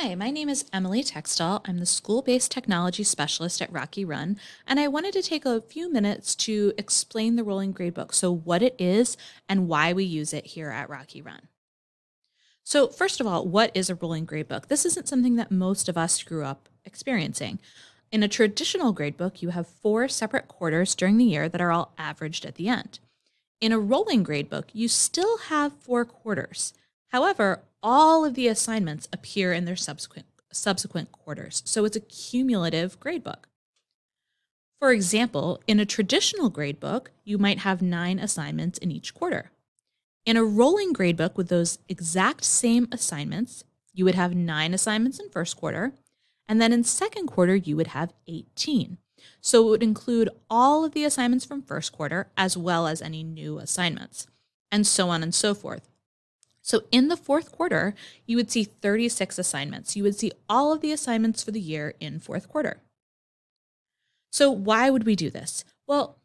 Hi, my name is Emily Textall. I'm the school-based technology specialist at Rocky Run, and I wanted to take a few minutes to explain the Rolling Gradebook, so what it is and why we use it here at Rocky Run. So first of all, what is a Rolling Gradebook? This isn't something that most of us grew up experiencing. In a traditional gradebook, you have four separate quarters during the year that are all averaged at the end. In a rolling gradebook, you still have four quarters. However, all of the assignments appear in their subsequent quarters, so it's a cumulative gradebook. For example, in a traditional gradebook, you might have 9 assignments in each quarter. In a rolling gradebook with those exact same assignments, you would have 9 assignments in first quarter, and then in second quarter, you would have 18. So it would include all of the assignments from first quarter as well as any new assignments, and so on and so forth. So in the fourth quarter, you would see 36 assignments. You would see all of the assignments for the year in fourth quarter. So why would we do this? Well,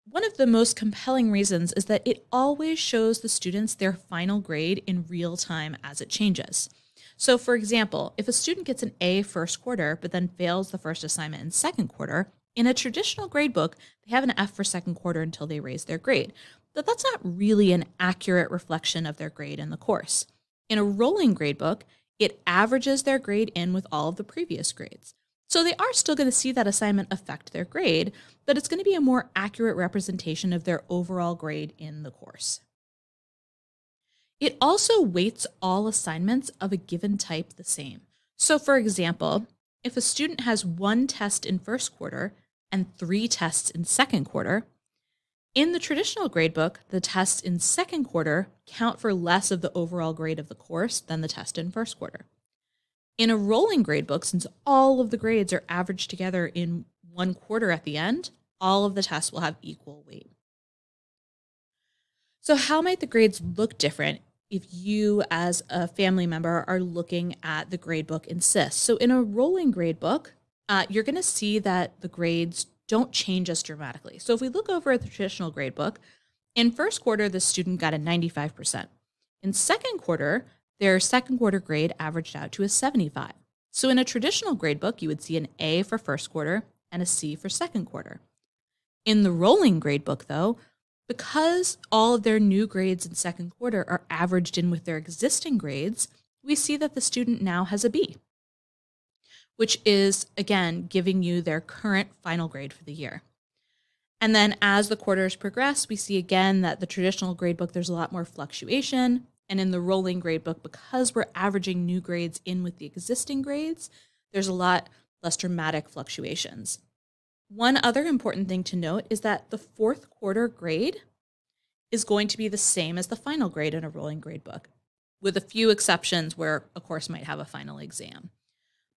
one of the most compelling reasons is that it always shows the students their final grade in real time as it changes. So for example, if a student gets an A first quarter, but then fails the first assignment in second quarter, in a traditional gradebook, they have an F for second quarter until they raise their grade. But that's not really an accurate reflection of their grade in the course. In a rolling gradebook, it averages their grade in with all of the previous grades. So they are still going to see that assignment affect their grade, but it's going to be a more accurate representation of their overall grade in the course. It also weights all assignments of a given type the same. So for example, if a student has 1 test in first quarter and 3 tests in second quarter, in the traditional gradebook, the tests in second quarter count for less of the overall grade of the course than the test in first quarter. In a rolling gradebook, since all of the grades are averaged together in 1 quarter at the end, all of the tests will have equal weight. So how might the grades look different if you as a family member are looking at the gradebook in SIS? So in a rolling gradebook, you're going to see that the grades don't change as dramatically. So if we look over at the traditional gradebook, in first quarter, the student got a 95%. In second quarter, their second quarter grade averaged out to a 75. So in a traditional gradebook, you would see an A for first quarter and a C for second quarter. In the rolling gradebook, though, because all of their new grades in second quarter are averaged in with their existing grades, we see that the student now has a B, which is, again, giving you their current final grade for the year. And then as the quarters progress, we see again that the traditional gradebook, there's a lot more fluctuation. And in the rolling gradebook, because we're averaging new grades in with the existing grades, there's a lot less dramatic fluctuations. One other important thing to note is that the fourth quarter grade is going to be the same as the final grade in a rolling gradebook, with a few exceptions where a course might have a final exam.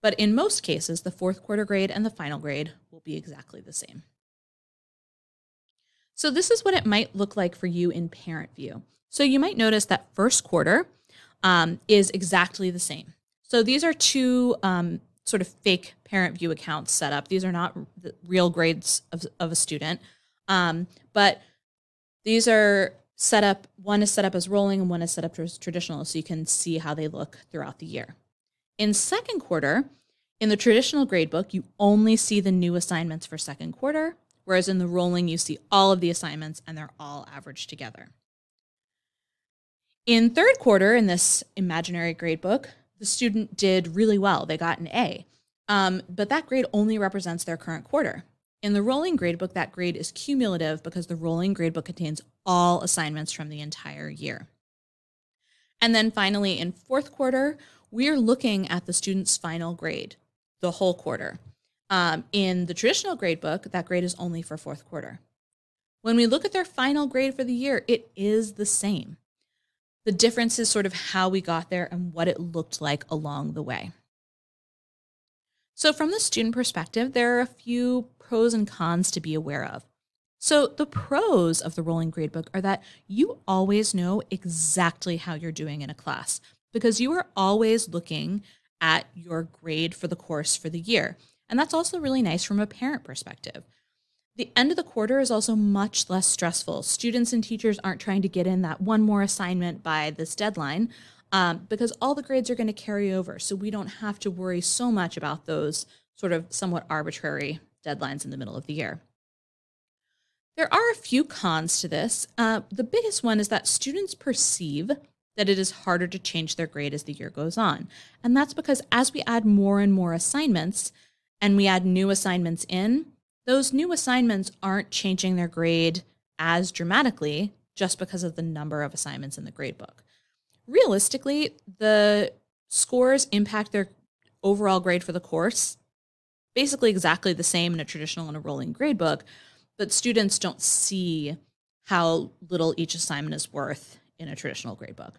But in most cases, the fourth quarter grade and the final grade will be exactly the same. So this is what it might look like for you in parent view. So you might notice that first quarter is exactly the same. So these are two sort of fake parent view accounts set up. These are not the real grades of a student, but these are set up. One is set up as rolling and one is set up as traditional, so you can see how they look throughout the year. In second quarter, in the traditional gradebook, you only see the new assignments for second quarter, whereas in the rolling, you see all of the assignments and they're all averaged together. In third quarter, in this imaginary gradebook, the student did really well. They got an A, but that grade only represents their current quarter. In the rolling gradebook, that grade is cumulative because the rolling gradebook contains all assignments from the entire year. And then finally, in fourth quarter, we're looking at the student's final grade, the whole quarter. In the traditional gradebook, that grade is only for fourth quarter. When we look at their final grade for the year, it is the same. The difference is sort of how we got there and what it looked like along the way. So from the student perspective, there are a few pros and cons to be aware of. So the pros of the rolling gradebook are that you always know exactly how you're doing in a class because you are always looking at your grade for the course for the year. And that's also really nice from a parent perspective. The end of the quarter is also much less stressful. Students and teachers aren't trying to get in that one more assignment by this deadline. because all the grades are going to carry over. So we don't have to worry so much about those sort of somewhat arbitrary deadlines in the middle of the year. There are a few cons to this. The biggest one is that students perceive that it is harder to change their grade as the year goes on. And that's because as we add more and more assignments and we add new assignments in, those new assignments aren't changing their grade as dramatically just because of the number of assignments in the gradebook. Realistically, the scores impact their overall grade for the course basically exactly the same in a traditional and a rolling gradebook, but students don't see how little each assignment is worth in a traditional gradebook.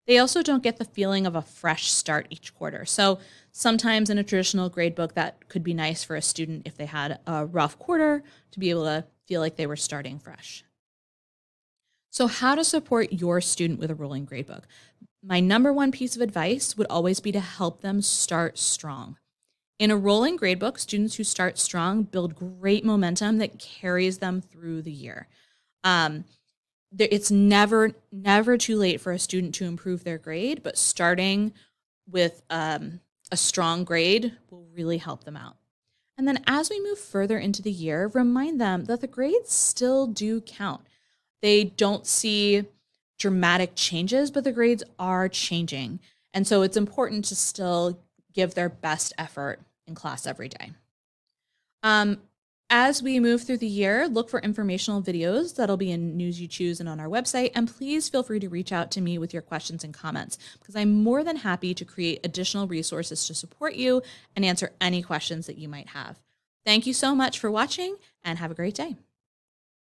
They also don't get the feeling of a fresh start each quarter. So sometimes in a traditional gradebook, that could be nice for a student if they had a rough quarter to be able to feel like they were starting fresh. So how to support your student with a rolling gradebook? My number one piece of advice would always be to help them start strong. In a rolling gradebook, students who start strong build great momentum that carries them through the year. It's never too late for a student to improve their grade, but starting with a strong grade will really help them out. And then as we move further into the year, remind them that the grades still do count. They don't see dramatic changes, but the grades are changing. And so it's important to still give their best effort in class every day. As we move through the year, look for informational videos that'll be in News You Choose and on our website. And please feel free to reach out to me with your questions and comments, because I'm more than happy to create additional resources to support you and answer any questions that you might have. Thank you so much for watching and have a great day.